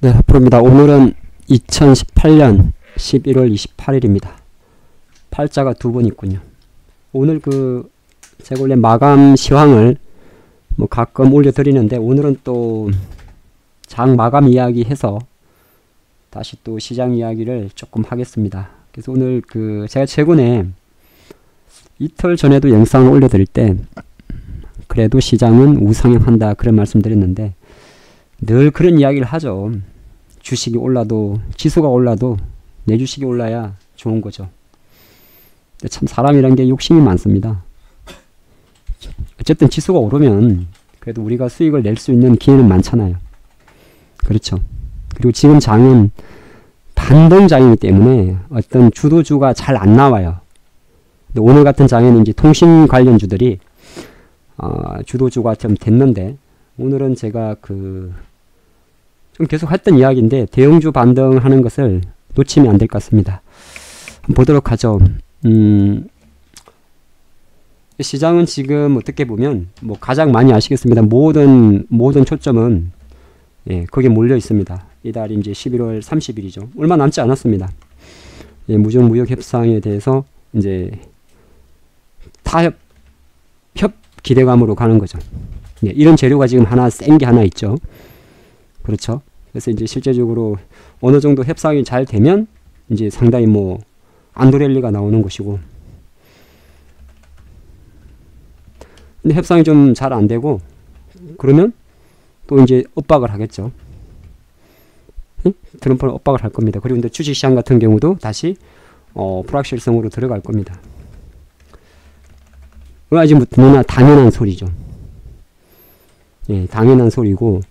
네, 프로입니다. 오늘은 2018년 11월 28일입니다. 팔자가 두 번 있군요. 오늘 제가 원래 마감 시황을 가끔 올려드리는데 오늘은 또 장 마감 이야기 해서 다시 또 시장 이야기를 조금 하겠습니다. 그래서 오늘 제가 최근에 이틀 전에도 영상을 올려드릴 때 그래도 시장은 우상향한다 그런 말씀 드렸는데 늘 그런 이야기를 하죠. 주식이 올라도 지수가 올라도 내 주식이 올라야 좋은 거죠. 참 사람이란 게 욕심이 많습니다. 어쨌든 지수가 오르면 그래도 우리가 수익을 낼 수 있는 기회는 많잖아요. 그렇죠. 그리고 지금 장은 반등장이기 때문에 어떤 주도주가 잘 안 나와요. 근데 오늘 같은 장에는 이제 통신 관련주들이 주도주가 좀 됐는데 오늘은 제가 좀 계속 했던 이야기인데 대형주 반등하는 것을 놓치면 안 될 것 같습니다. 한번 보도록 하죠. 시장은 지금 어떻게 보면 가장 많이 아시겠습니다. 모든 초점은 거기에 몰려 있습니다. 이달이 이제 11월 30일이죠. 얼마 남지 않았습니다. 무역 협상에 대해서 이제 타협 기대감으로 가는 거죠. 이런 재료가 지금 센 게 하나 있죠. 그렇죠. 그래서 이제 실제적으로 어느 정도 협상이 잘 되면 이제 상당히 안도랠리가 나오는 것이고, 근데 협상이 좀 잘 안 되고 그러면 또 이제 엇박을 하겠죠. 트럼프는 엇박을 할 겁니다. 그리고 이제 주식시장 같은 경우도 다시 불확실성으로 들어갈 겁니다. 아직 너무나 당연한 소리죠. 당연한 소리고,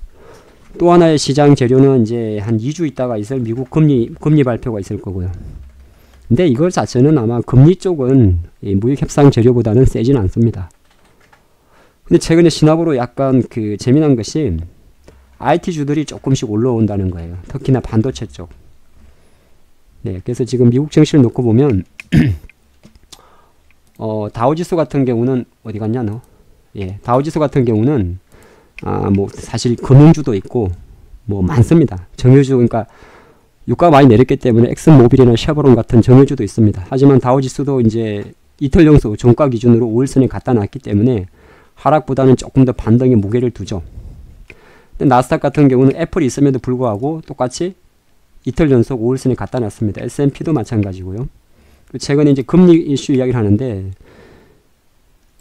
또 하나의 시장 재료는 이제 한 2주 있다가 있을 미국 금리 발표가 있을 거고요. 근데 이걸 자체는 아마 금리 쪽은 무역 협상 재료보다는 세진 않습니다. 근데 최근에 시나브로 약간 재미난 것이 IT주들이 조금씩 올라온다는 거예요. 특히나 반도체 쪽. 그래서 지금 미국 증시를 놓고 보면 다우지수 같은 경우는 어디 갔냐 너? 다우지수 같은 경우는 사실 금융주도 있고 많습니다. 정유주, 그러니까 유가가 많이 내렸기 때문에 엑슨모빌이나 쉐보론 같은 정유주도 있습니다. 하지만 다우지수도 이제 이틀 연속 종가 기준으로 5일선에 갖다 놨기 때문에 하락보다는 조금 더 반등의 무게를 두죠. 근데 나스닥 같은 경우는 애플이 있음에도 불구하고 똑같이 이틀 연속 5일선에 갖다 놨습니다. S&P도 마찬가지고요. 최근에 이제 금리 이슈 이야기를 하는데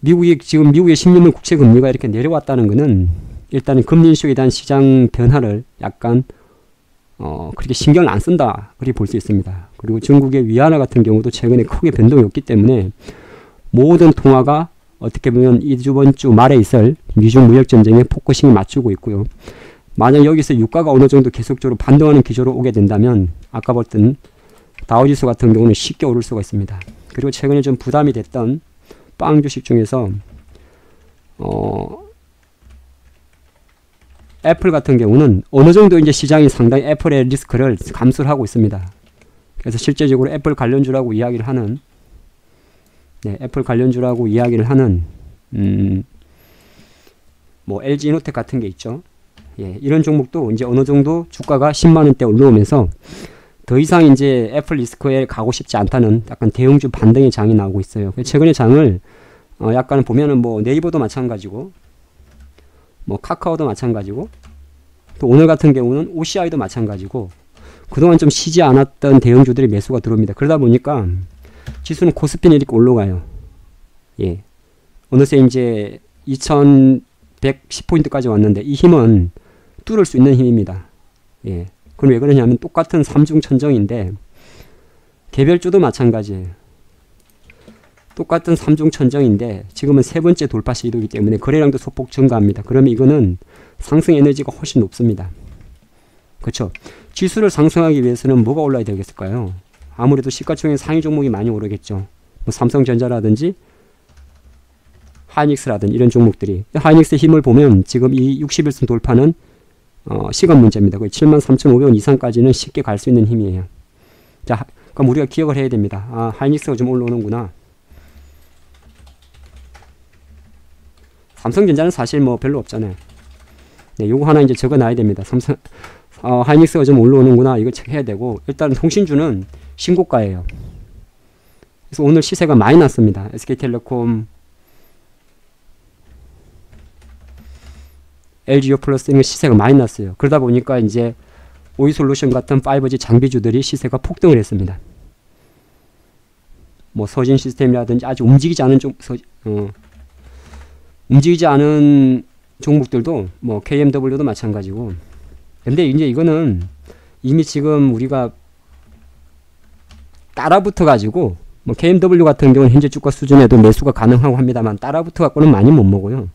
미국의 10년물 국채 금리가 이렇게 내려왔다는 것은 일단은 금리 이슈에 대한 시장 변화를 약간 그렇게 신경을 안 쓴다 그렇게 볼 수 있습니다. 그리고 중국의 위안화 같은 경우도 최근에 크게 변동이 없기 때문에 모든 통화가 어떻게 보면 이번 주 말에 있을 미중 무역 전쟁에 포커싱을 맞추고 있고요. 만약 여기서 유가가 어느 정도 계속적으로 반등하는 기조로 오게 된다면 아까 봤던 다우지수 같은 경우는 쉽게 오를 수가 있습니다. 그리고 최근에 좀 부담이 됐던 빵 주식 중에서 애플 같은 경우는 어느 정도 이제 시장이 상당히 애플의 리스크를 감수를 하고 있습니다. 그래서 실제적으로 애플 관련주라고 이야기를 하는 LG 이노텍 같은 게 있죠. 이런 종목도 이제 어느 정도 주가가 10만원대 올라오면서 더 이상 이제 애플 리스크에 가고 싶지 않다는 약간 대형주 반등의 장이 나오고 있어요. 최근에 장을 약간 보면은 네이버도 마찬가지고 카카오도 마찬가지고 또 오늘 같은 경우는 OCI도 마찬가지고 그동안 좀 쉬지 않았던 대형주들이 매수가 들어옵니다. 그러다 보니까 지수는 코스피는 이렇게 올라가요. 어느새 이제 2110포인트까지 왔는데 이 힘은 뚫을 수 있는 힘입니다. 그럼 왜 그러냐면 똑같은 삼중천정인데 개별주도 마찬가지예요. 똑같은 삼중천정인데 지금은 세 번째 돌파 시도이기 때문에 거래량도 소폭 증가합니다. 그러면 이거는 상승 에너지가 훨씬 높습니다. 그렇죠? 지수를 상승하기 위해서는 뭐가 올라야 되겠을까요? 아무래도 시가총액 상위 종목이 많이 오르겠죠. 삼성전자라든지 하이닉스라든지 이런 종목들이. 하이닉스의 힘을 보면 지금 이 61선 돌파는 시간 문제입니다. 거의 73,500원 이상까지는 쉽게 갈 수 있는 힘이에요. 자, 그럼 우리가 기억을 해야 됩니다. 하이닉스가 좀 올라오는구나. 삼성전자는 사실 별로 없잖아요. 요거 하나 이제 적어 놔야 됩니다. 하이닉스가 좀 올라오는구나 이거 체크해야 되고, 일단 통신주는 신고가예요. 그래서 오늘 시세가 많이 났습니다. SK텔레콤, LG유플러스 이런 시세가 많이 났어요. 그러다 보니까 이제 오이솔루션 같은 5G 장비주들이 시세가 폭등을 했습니다. 뭐 서진 시스템이라든지 아직 움직이지 않은 움직이지 않은 종목들도 뭐 KMW도 마찬가지고. 근데 이제 이거는 이미 지금 우리가 따라붙어 가지고, 뭐 KMW 같은 경우는 현재 주가 수준에도 매수가 가능하고 합니다만 따라붙어 갖고는 많이 못 먹어요.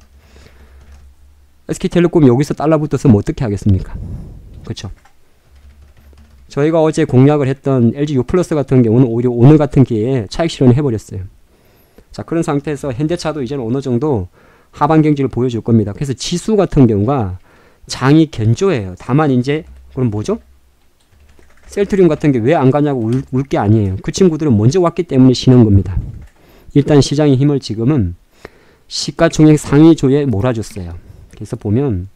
SK텔레콤이 여기서 달라붙어서 뭐 어떻게 하겠습니까? 그렇죠. 저희가 어제 공략을 했던 LG유플러스 같은 경우는 오히려 오늘 같은 기회에 차익 실현을 해버렸어요. 자, 그런 상태에서 현대차도 이제는 어느 정도 하반 경지를 보여줄 겁니다. 그래서 지수 같은 경우가 장이 견조해요. 다만 이제 그럼 뭐죠? 셀트리움 같은 게 왜 안 가냐고 울 게 아니에요. 그 친구들은 먼저 왔기 때문에 쉬는 겁니다. 일단 시장의 힘을 지금은 시가총액 상위조에 몰아줬어요. 그래서 보면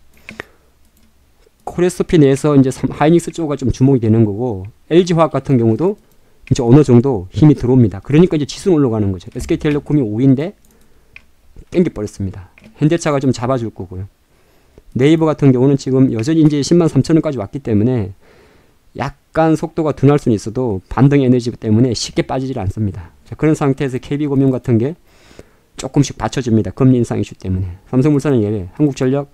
코레스피 내에서 이제 하이닉스 쪽가 좀 주목이 되는 거고, LG화학 같은 경우도 이제 어느 정도 힘이 들어옵니다. 그러니까 이제 지수는 올라가는 거죠. SK텔레콤이 5위인데 땡겨버렸습니다. 현대차가 좀 잡아줄 거고요. 네이버 같은 경우는 지금 여전히 이제 103,000원까지 왔기 때문에 약간 속도가 둔할 수는 있어도 반등 에너지 때문에 쉽게 빠지질 않습니다. 자, 그런 상태에서 KB금융 같은 게 조금씩 받쳐줍니다. 금리 인상 이슈 때문에. 삼성물산은 예외. 한국전력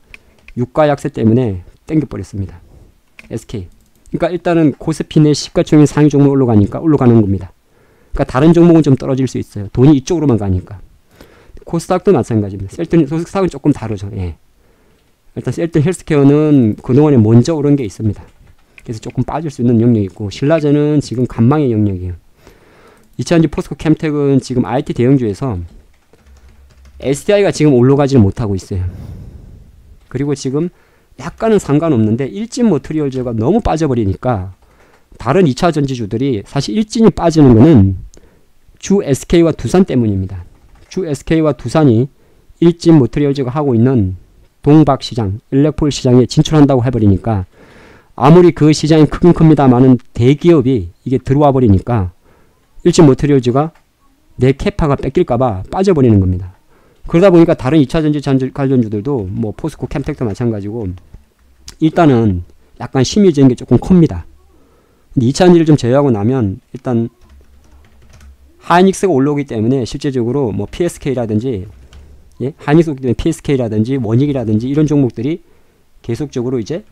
유가 약세 때문에 땡겨버렸습니다. SK. 그러니까 일단은 코스피 내 시가총액 상위 종목 올라가니까 올라가는 겁니다. 그러니까 다른 종목은 좀 떨어질 수 있어요. 돈이 이쪽으로만 가니까. 코스닥도 마찬가지입니다. 셀튼 소속사는 조금 다르죠. 예. 일단 셀튼 헬스케어는 그동안에 먼저 오른 게 있습니다. 그래서 조금 빠질 수 있는 영역이 있고, 신라제는 지금 간망의 영역이에요. 이차전지 포스코 캠텍은 지금 IT 대형주에서 SDI가 지금 올라가지를 못하고 있어요. 그리고 지금 약간은 상관없는데 일진 머트리얼즈가 너무 빠져버리니까 다른 2차 전지주들이, 사실 일진이 빠지는 거는 주 SK와 두산 때문입니다. 주 SK와 두산이 일진 머트리얼즈가 하고 있는 동박시장, 일렉폴 시장에 진출한다고 해버리니까, 아무리 그 시장이 크긴 큽니다만은 대기업이 이게 들어와 버리니까 일진 머트리얼즈가 내 캐파가 뺏길까봐 빠져버리는 겁니다. 그러다 보니까 다른 2차 전지 관련주들도 뭐 포스코 캠텍도 마찬가지고 일단은 약간 심리적인 게 조금 큽니다. 근데 2차 전지를 좀 제외하고 나면 일단 하이닉스가 올라오기 때문에 실제적으로 뭐 PSK라든지, 예? 하이닉스 오기 때문에 PSK라든지 원익이라든지 이런 종목들이 계속적으로 이제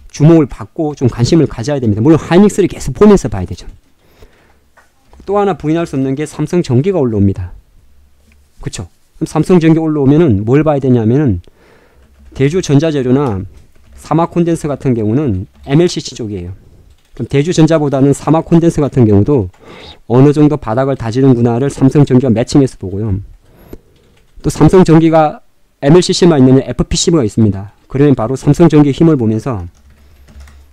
주목을 받고 좀 관심을 가져야 됩니다. 물론 하이닉스를 계속 보면서 봐야 되죠. 또 하나 부인할 수 없는 게 삼성전기가 올라옵니다. 그쵸? 그럼 삼성전기 올라오면은 뭘 봐야 되냐면은 대주전자재료나 사마콘덴스 같은 경우는 MLCC 쪽이에요. 그럼 대주전자보다는 사마콘덴스 같은 경우도 어느 정도 바닥을 다지는구나를 삼성전기와 매칭해서 보고요. 또 삼성전기가 MLCC만 있느냐 FPC가 있습니다. 그러면 바로 삼성전기의 힘을 보면서,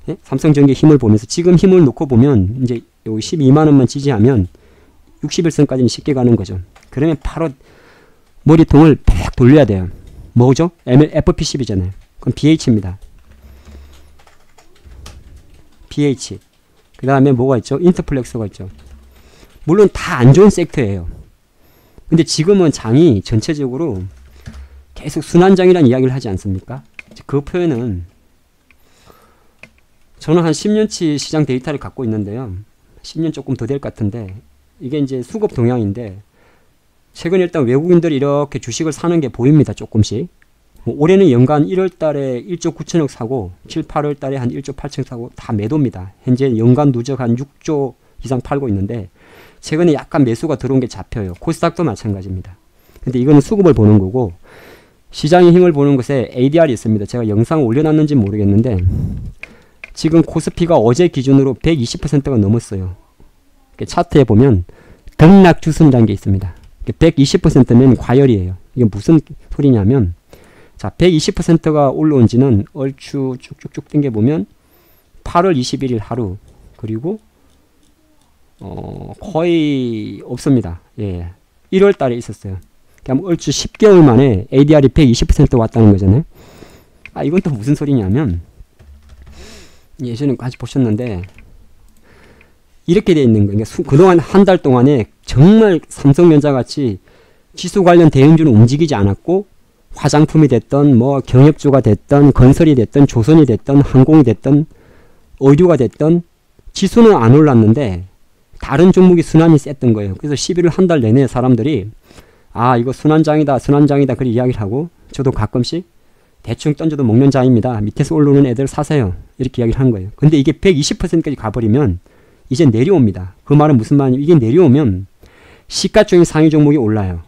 예? 삼성전기의 힘을 보면서 지금 힘을 놓고 보면 이제 여기 12만원만 지지하면 61선까지는 쉽게 가는 거죠. 그러면 바로 머리통을 팍 돌려야 돼요. 뭐죠? FPCB잖아요. 그럼 BH입니다. BH. 그 다음에 뭐가 있죠? 인터플렉스가 있죠. 물론 다 안 좋은 섹터예요. 근데 지금은 장이 전체적으로 계속 순환장이라는 이야기를 하지 않습니까? 그 표현은 저는 한 10년치 시장 데이터를 갖고 있는데요. 10년 조금 더 될 것 같은데 이게 이제 수급 동향인데 최근 일단 외국인들이 이렇게 주식을 사는 게 보입니다. 조금씩. 올해는 연간 1월달에 1조 9천억 사고 7, 8월달에 한 1조 8천억 사고 다 매도입니다. 현재 연간 누적 한 6조 이상 팔고 있는데 최근에 약간 매수가 들어온 게 잡혀요. 코스닥도 마찬가지입니다. 근데 이거는 수급을 보는 거고 시장의 힘을 보는 것에 ADR이 있습니다. 제가 영상을 올려놨는지 모르겠는데 지금 코스피가 어제 기준으로 120%가 넘었어요. 차트에 보면 등락 주순이라는 게 있습니다. 120%면 과열이에요. 이게 무슨 소리냐면 자 120%가 올라온 지는 얼추 쭉쭉쭉 당겨보면 8월 21일 하루 그리고 거의 없습니다. 예, 1월 달에 있었어요. 그럼 얼추 10개월 만에 ADR이 120% 왔다는 거잖아요. 아 이건 또 무슨 소리냐면 예전에 같이 보셨는데 이렇게 돼 있는 거예요. 그러니까 그동안 한 달 동안에 정말 삼성전자 같이 지수 관련 대형주는 움직이지 않았고 화장품이 됐던 뭐 경협주가 됐던 건설이 됐던 조선이 됐던 항공이 됐던 의류가 됐던 지수는 안 올랐는데 다른 종목이 순환이 셌던 거예요. 그래서 11월 한 달 내내 사람들이 아 이거 순환장이다 순환장이다 그렇게 이야기를 하고 저도 가끔씩 대충 던져도 먹는 장입니다. 밑에서 올라오는 애들 사세요. 이렇게 이야기를 하는 거예요. 근데 이게 120%까지 가버리면 이제 내려옵니다. 그 말은 무슨 말이냐면 이게 내려오면 시가총액 상위 종목이 올라요.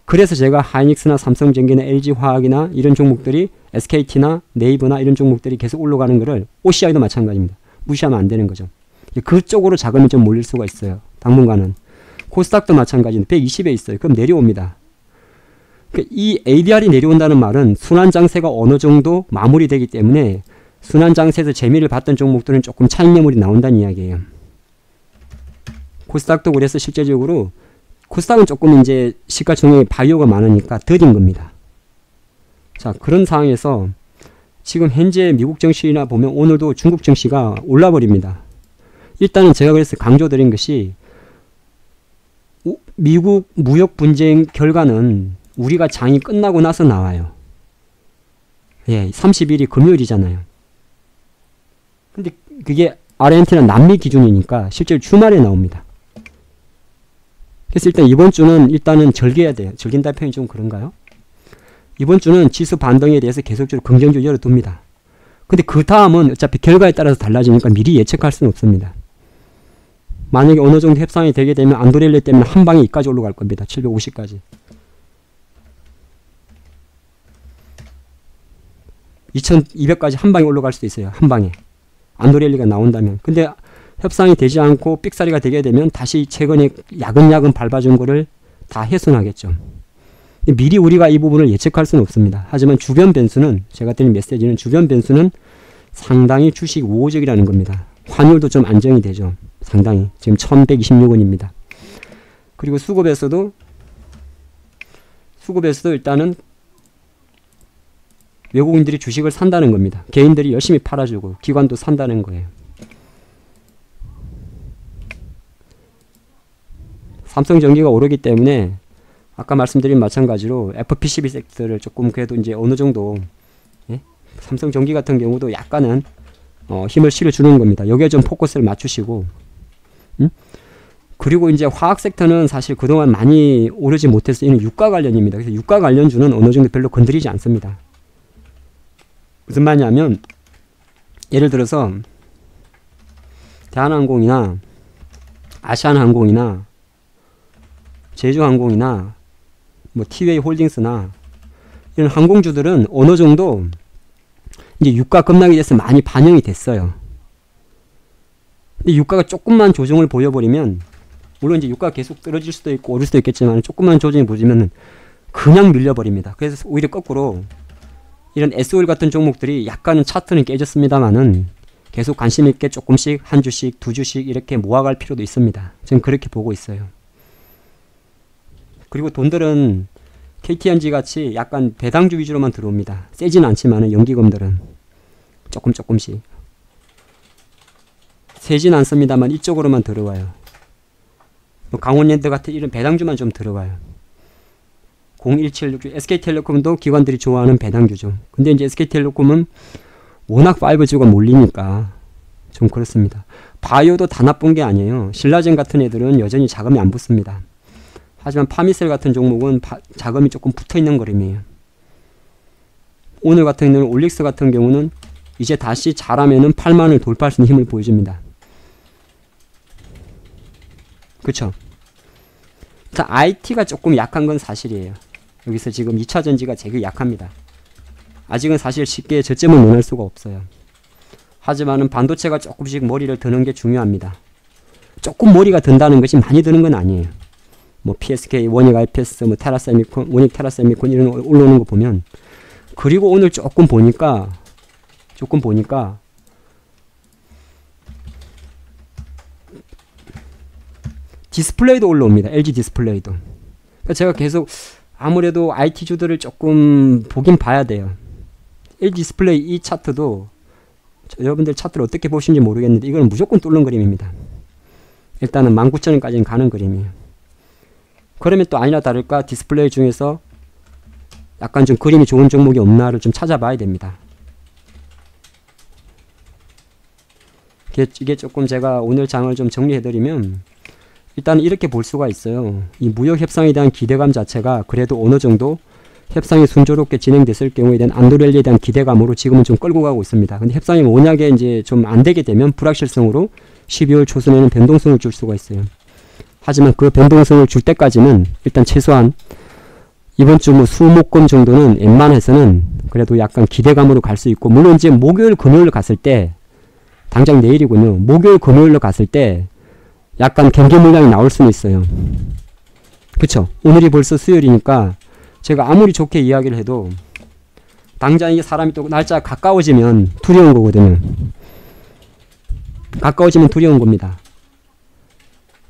그래서 제가 하이닉스나 삼성전기나 LG화학이나 이런 종목들이 SKT나 네이버나 이런 종목들이 계속 올라가는 거를 OCI도 마찬가지입니다. 무시하면 안 되는 거죠. 그쪽으로 자금이 좀 몰릴 수가 있어요. 당분간은. 코스닥도 마찬가지인데 120에 있어요. 그럼 내려옵니다. 이 ADR이 내려온다는 말은 순환장세가 어느 정도 마무리되기 때문에 순환장세에서 재미를 봤던 종목들은 조금 차익 매물이 나온다는 이야기예요. 코스닥도 그래서 실제적으로 코스닥은 조금 이제 시가총액 바이오가 많으니까 더딘 겁니다. 자, 그런 상황에서 지금 현재 미국 증시나 보면 오늘도 중국 증시가 올라버립니다. 일단은 제가 그래서 강조드린 것이 미국 무역 분쟁 결과는 우리가 장이 끝나고 나서 나와요. 예, 30일이 금요일이잖아요. 근데 그게 아르헨티나 남미 기준이니까 실제로 주말에 나옵니다. 그래서 일단 이번 주는 일단은 절개해야 돼요. 절긴다 표현이 좀 그런가요? 이번 주는 지수 반등에 대해서 계속적으로 긍정적으로 열어둡니다. 근데 그 다음은 어차피 결과에 따라서 달라지니까 미리 예측할 수는 없습니다. 만약에 어느 정도 협상이 되게 되면 안도렐레 때문에 한 방에 이까지 올라갈 겁니다. 750까지. 2200까지 한 방에 올라갈 수도 있어요. 한 방에. 안도렐리가 나온다면. 근데 협상이 되지 않고 삑사리가 되게 되면 다시 최근에 야금야금 밟아준 거를 다 훼손하겠죠. 미리 우리가 이 부분을 예측할 수는 없습니다. 하지만 주변 변수는 제가 드린 메시지는 주변 변수는 상당히 주식 우호적이라는 겁니다. 환율도 좀 안정이 되죠. 상당히. 지금 1126원입니다. 그리고 수급에서도 일단은 외국인들이 주식을 산다는 겁니다. 개인들이 열심히 팔아주고 기관도 산다는 거예요. 삼성전기가 오르기 때문에 아까 말씀드린 마찬가지로 FPCB 섹터를 조금 그래도 이제 어느 정도 예? 삼성전기 같은 경우도 약간은 힘을 실어주는 겁니다. 여기에 좀 포커스를 맞추시고 그리고 이제 화학 섹터는 사실 그동안 많이 오르지 못해서 이는 유가 관련입니다. 그래서 유가 관련주는 어느 정도 별로 건드리지 않습니다. 무슨 말이냐면 예를 들어서 대한항공이나 아시아나항공이나 제주항공이나 뭐 티웨이 홀딩스나 이런 항공주들은 어느 정도 이제 유가 급락에 대해서 많이 반영이 됐어요. 근데 유가가 조금만 조정을 보여버리면 물론 이제 유가가 계속 떨어질 수도 있고 오를 수도 있겠지만 조금만 조정이 보이면 그냥 밀려버립니다. 그래서 오히려 거꾸로 이런 SO일 같은 종목들이 약간은 차트는 깨졌습니다만은 계속 관심 있게 조금씩 한 주씩 두 주씩 이렇게 모아갈 필요도 있습니다. 저는 그렇게 보고 있어요. 그리고 돈들은 KTNG 같이 약간 배당주 위주로만 들어옵니다. 세진 않지만은 연기금들은 조금씩 세진 않습니다만 이쪽으로만 들어와요. 뭐 강원랜드 같은 이런 배당주만 좀 들어와요. 0176 SK텔레콤도 기관들이 좋아하는 배당주죠. 근데 이제 SK텔레콤은 워낙 5G가 몰리니까 좀 그렇습니다. 바이오도 다 나쁜 게 아니에요. 신라젠 같은 애들은 여전히 자금이 안 붙습니다. 하지만 파미셀 같은 종목은 자금이 조금 붙어있는 그림이에요. 오늘 같은 경우는 올릭스 같은 경우는 이제 다시 잘하면은 8만을 돌파할 수 있는 힘을 보여줍니다. 그쵸? 자, IT가 조금 약한 건 사실이에요. 여기서 지금 2차전지가 되게 약합니다. 아직은 사실 쉽게 저점을 논할 수가 없어요. 하지만은 반도체가 조금씩 머리를 드는 게 중요합니다. 조금 머리가 든다는 것이 많이 드는 건 아니에요. 뭐 PSK, 원익 IPS, 뭐 테라세미콘, 원익 테라세미콘 이런 올라오는 거 보면 그리고 오늘 조금 보니까 디스플레이도 올라옵니다. LG 디스플레이도. 그러니까 제가 계속 아무래도 IT주들을 조금 보긴 봐야 돼요. LG 디스플레이 이 차트도 여러분들 차트를 어떻게 보시는지 모르겠는데 이거는 무조건 뚫는 그림입니다. 일단은 19,000원까지는 가는 그림이에요. 그러면 또 아니나 다를까 디스플레이 중에서 약간 좀 그림이 좋은 종목이 없나를 좀 찾아봐야 됩니다. 이게 조금 제가 오늘 장을 좀 정리해드리면 일단 이렇게 볼 수가 있어요. 이 무역 협상에 대한 기대감 자체가 그래도 어느 정도 협상이 순조롭게 진행됐을 경우에 대한 안도랠리에 대한 기대감으로 지금은 좀 끌고 가고 있습니다. 근데 협상이 만약에 이제 좀 안 되게 되면 불확실성으로 12월 초순에는 변동성을 줄 수가 있어요. 하지만 그 변동성을 줄 때까지는 일단 최소한 이번 주 뭐 수목금 정도는 웬만해서는 그래도 약간 기대감으로 갈 수 있고, 물론 이제 목요일 금요일 갔을 때 당장 내일이군요. 목요일 금요일로 갔을 때 약간 경계 물량이 나올 수는 있어요. 그쵸? 오늘이 벌써 수요일이니까 제가 아무리 좋게 이야기를 해도 당장 이게 사람이 또 날짜가 가까워지면 두려운 거거든요. 가까워지면 두려운 겁니다.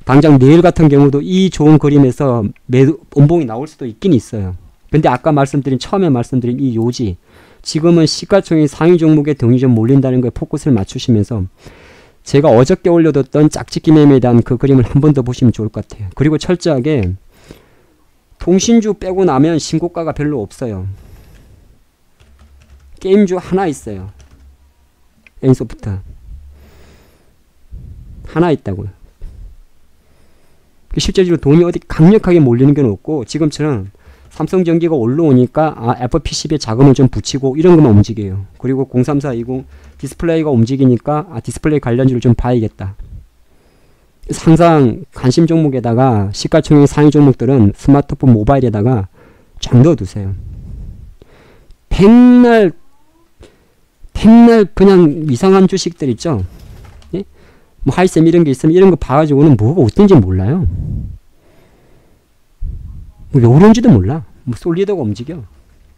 당장 내일 같은 경우도 이 좋은 그림에서 매도 음봉이 나올 수도 있긴 있어요. 근데 아까 처음에 말씀드린 이 요지, 지금은 시가총액 상위 종목에 등이 좀 몰린다는 거에 포커스를 맞추시면서 제가 어저께 올려뒀던 짝짓기 매매에 대한 그 그림을 한 번 더 보시면 좋을 것 같아요. 그리고 철저하게 통신주 빼고 나면 신고가가 별로 없어요. 게임주 하나 있어요. 엔소프트 하나 있다고요. 실제로 돈이 어디 강력하게 몰리는 건 없고, 지금처럼 삼성전기가 올라오니까 FPCB에 자금을 좀 붙이고 이런 것만 움직여요. 그리고 03420 디스플레이가 움직이니까 디스플레이 관련주를 좀 봐야겠다. 항상 관심 종목에다가 시가총액 상위 종목들은 스마트폰 모바일에다가 쫙 넣어두세요. 백날 그냥 이상한 주식들 있죠. 예? 뭐 하이셈 이런 게 있으면 이런 거 봐가지고는 뭐가 어떤지 몰라요. 뭐 왜 오른지도 몰라. 뭐 솔리드가 움직여.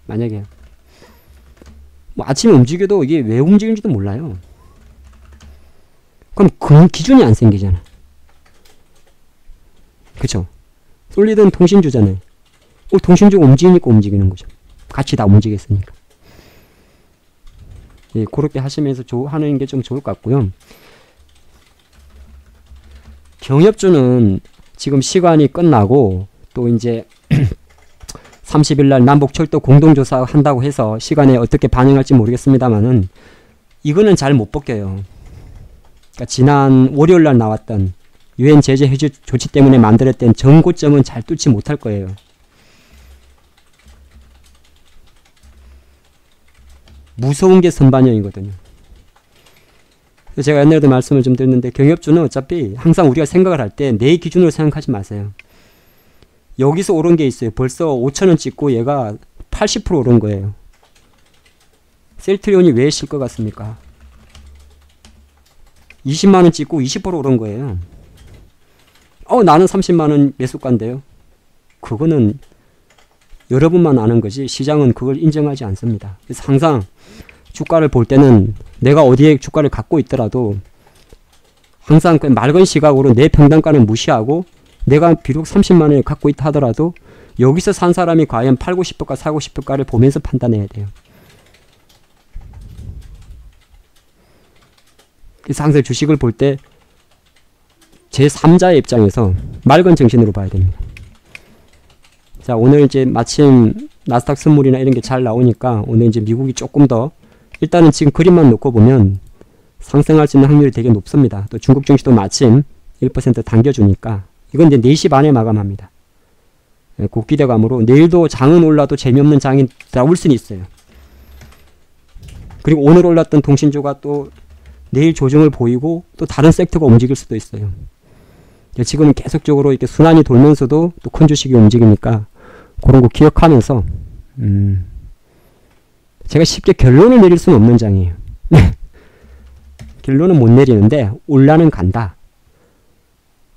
만약에 뭐 아침에 움직여도 이게 왜 움직이는지도 몰라요. 그럼 그 기준이 안 생기잖아. 그쵸? 솔리드는 통신주잖아요. 통신주가 움직이니까 움직이는 거죠. 같이 다 움직였으니까. 예, 그렇게 하시면서 하는 게 좀 좋을 것 같고요. 경협주는 지금 시간이 끝나고 또 이제 30일날 남북철도 공동조사 한다고 해서 시간에 어떻게 반영할지 모르겠습니다만은 이거는 잘 못 벗겨요. 그러니까 지난 월요일날 나왔던 유엔 제재 해제 조치 때문에 만들었던 정고점은 잘 뚫지 못할 거예요. 무서운 게 선반영이거든요. 제가 옛날에도 말씀을 좀 드렸는데 경협주는 어차피 항상 우리가 생각을 할 때 내 기준으로 생각하지 마세요. 여기서 오른 게 있어요. 벌써 5,000원 찍고 얘가 80% 오른 거예요. 셀트리온이 왜 실 것 같습니까? 20만원 찍고 20% 오른 거예요. 나는 30만원 매수가인데요. 그거는 여러분만 아는 거지 시장은 그걸 인정하지 않습니다. 그래서 항상 주가를 볼 때는 내가 어디에 주가를 갖고 있더라도 항상 그 맑은 시각으로 내 평단가는 무시하고 내가 비록 30만원을 갖고 있다 하더라도 여기서 산 사람이 과연 팔고 싶을까 사고 싶을까를 보면서 판단해야 돼요. 그래서 항상 주식을 볼 때 제3자의 입장에서 맑은 정신으로 봐야 됩니다. 자, 오늘 이제 마침 나스닥 선물이나 이런 게 잘 나오니까 오늘 이제 미국이 조금 더 일단은 지금 그림만 놓고 보면 상승할 수 있는 확률이 되게 높습니다. 또 중국 증시도 마침 1% 당겨주니까 이건 이제 4시 반에 마감합니다. 고기대감으로 내일도 장은 올라도 재미없는 장이 나올 수는 있어요. 그리고 오늘 올랐던 통신주가 또 내일 조정을 보이고 또 다른 섹터가 움직일 수도 있어요. 지금은 계속적으로 이렇게 순환이 돌면서도 또 큰 주식이 움직이니까 그런 거 기억하면서 제가 쉽게 결론을 내릴 수는 없는 장이에요. 결론은 못 내리는데 올라는 간다.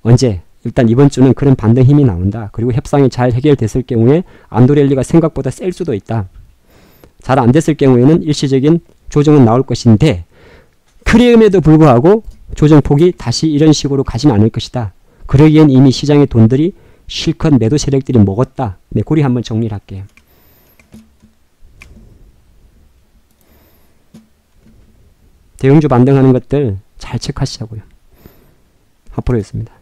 언제? 일단 이번 주는 그런 반등 힘이 나온다. 그리고 협상이 잘 해결됐을 경우에 안도랠리가 생각보다 셀 수도 있다. 잘 안 됐을 경우에는 일시적인 조정은 나올 것인데 그럼에도 불구하고 조정폭이 다시 이런 식으로 가진 않을 것이다. 그러기엔 이미 시장의 돈들이 실컷 매도 세력들이 먹었다. 네, 고리 한번 정리를 할게요. 대형주 반등하는 것들 잘 체크하시자고요. 하프로였습니다.